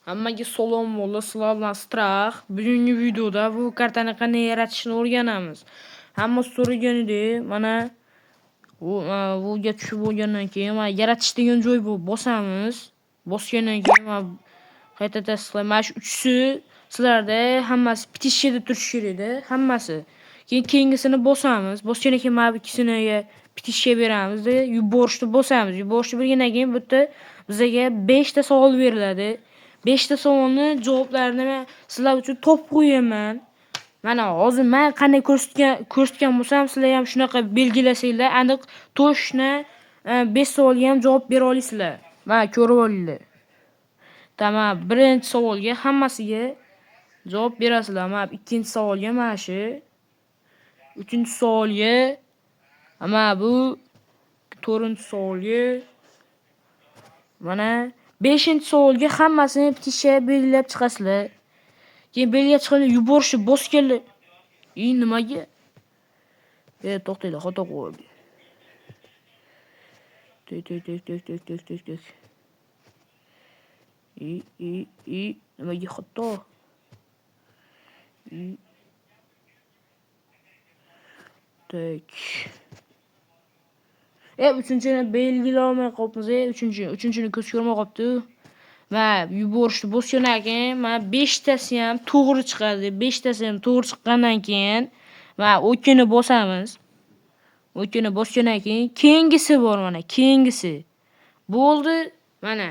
Hammaga salom bo'ldi, sizlar bilan Strah. Bugungi videoda bu kartani qanday yaratishni o'rganamiz. Hamma so'raganidek, mana buga tushib bo'lgandan keyin mana yaratish degan joy bu bosamiz. Bosgandan keyin mana qayta tasdiqlayman. Mana shu uchisi sizlarda hammasi bitishida turishi kerak-da, hammasi. Keyin keyingisini bosamiz. Bosgandan keyin mana bu ikkisini bitishga beramiz-da, yuborishni bosamiz. Yuborishni bergandan keyin bu yerda bizga 5 ta savol beriladi. 5 ta savolni javoblarini men sizlar uchun topib qo'yaman. Mana hozir men qanday ko'rsatgan bo'lsam, sizlar ham shunaqa belgilasanglar, aniq to'shna 5 savolga ham javob bera olasizlar. Mana ko'rib olinglar. Tamam, birinchi savolga hammasiga javob berasizlar. Mana ikkinchi savolga mana shu. Uchinchi savolga mana bu, to'rtinchi savolga mana 5-chi savolga hammasini bitishga belgilab chiqasizlar. Keyin belgilab chiqib yuborishni bosganlar. Nimaga? To'xtanglar, xato qo'ydim. Tek. Nimaga xato? Tek. Uchinchini belgilamay qolibmiz. Uchinchini ko'z ko'rmay qolibdi. Va yuborishni bosgandan keyin mana 5 tasi ham to'g'ri chiqadi. 5 tasi ham to'g'ri chiqqandan keyin va o'kini bosamiz. O'kini bosgandan keyin keyingisi bor mana, keyingisi. Bo'ldi, mana.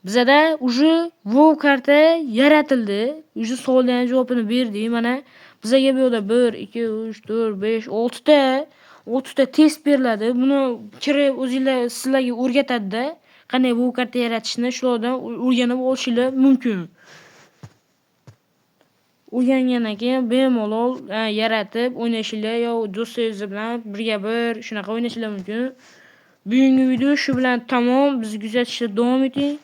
Bizada uje WoW karta yaratildi. Uje savollarning javobini berdik. Mana bizga bu yerda 1, 2, 3, 4, 5, 6 ta 6 ta test beriladi. Buni kirib o'zingizlar sizlarga o'rgatadi-da. Qanday bu karta yaratishni shulardan o'rganib olishingiz mumkin. O'rgangandan keyin bemalol yaratib o'ynashinglar yo do'stingiz bilan birga bir shunaqa o'ynashinglar mumkin. Bugungi video shu bilan tamom. Bizni kuzatishda davom eting.